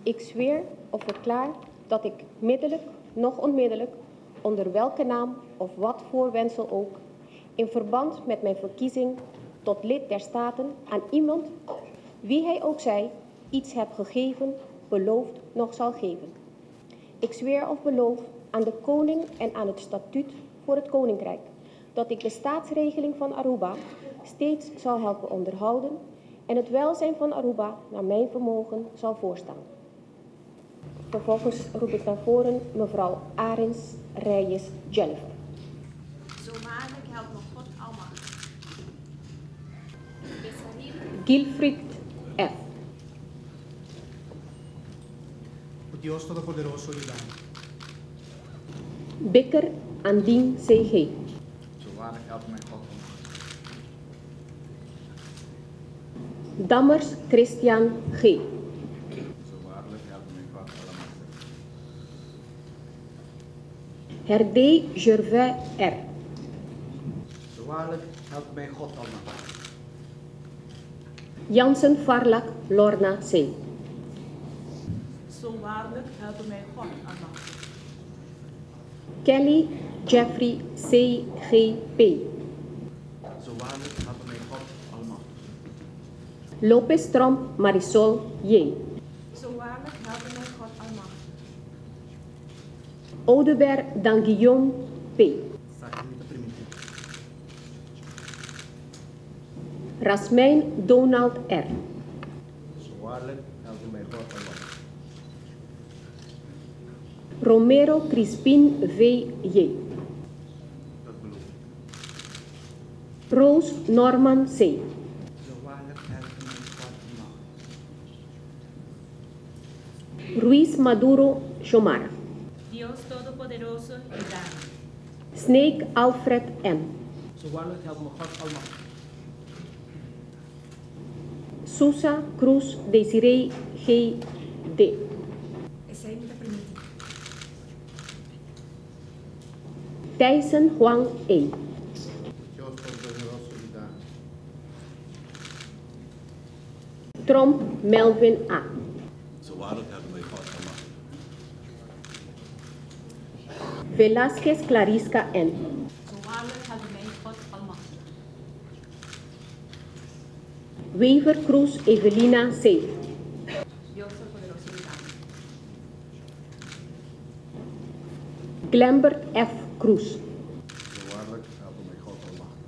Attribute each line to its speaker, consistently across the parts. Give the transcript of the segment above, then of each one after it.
Speaker 1: Ik zweer of verklaar dat ik middelijk, nog onmiddellijk, onder welke naam of wat voorwendsel ook, in verband met mijn verkiezing tot lid der Staten aan iemand, wie hij ook zij, iets heb gegeven, beloofd nog zal geven. Ik zweer of beloof aan de koning en aan het statuut voor het koninkrijk dat ik de staatsregeling van Aruba steeds zal helpen onderhouden en het welzijn van Aruba naar mijn vermogen zal voorstaan. Vervolgens roep ik naar voren mevrouw Arends Reyes Jennifer.
Speaker 2: Zo waarlijk helpt me God almachtig.
Speaker 1: Gilfried F.
Speaker 3: O Dios Todopoderoso y Grande.
Speaker 1: Bikker Andien C.G.
Speaker 4: Zo waarlijk helpt mij God almachtig.
Speaker 1: Dammers Christian G.
Speaker 4: Zo waarlijk helpt mij God almachtig.
Speaker 1: Herdé Gervais R.
Speaker 3: Zo waarlijk helpt mij God almachtig.
Speaker 1: Jansen Farlak Lorna C.
Speaker 2: Zo waarlijk helpen mij God almachtig.
Speaker 1: Kelly Jeffrey C.G.P.
Speaker 3: Zo waarlijk helpt mij God almachtig.
Speaker 1: Lopez Tromp Marisol J.
Speaker 2: Zo waarlijk helpen mij God almachtig.
Speaker 1: Audebert Danguillaume P.
Speaker 3: Sacramento primitivo.
Speaker 1: Rasmijn Donald R.
Speaker 3: Zo waarlijk helpt mij God almachtig.
Speaker 1: Romero Crispin V.J.
Speaker 3: Dat beloof ik.
Speaker 1: Roos Norman C.
Speaker 3: Zo waarlijk helpt mij God almachtig.
Speaker 1: Ruiz Maduro Xomara.
Speaker 2: Dios Todopoderoso y Grande.
Speaker 1: Snake Alfred M.
Speaker 3: Zo waarlijk helpt me God almachtig.
Speaker 1: Sousa Cruz Desiree G.D.
Speaker 2: Esaimita primitivo.
Speaker 1: Tyson Huang E.
Speaker 4: Dios Todopoderoso y Grande.
Speaker 1: Tromp Melvin A.
Speaker 5: Zo waarlijk helpt mij God almachtig.
Speaker 1: Velasquez Clarisca N.
Speaker 2: Zo waarlijk helpen mij God almachtig.
Speaker 1: Wever Cruz Evelina C.
Speaker 2: Dios Todopoderoso y Grande.
Speaker 1: Glambert F. Cruz.
Speaker 4: Zo waarlijk helpt mij God almachtig.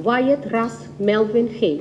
Speaker 1: Wyatt Ras Melvin G.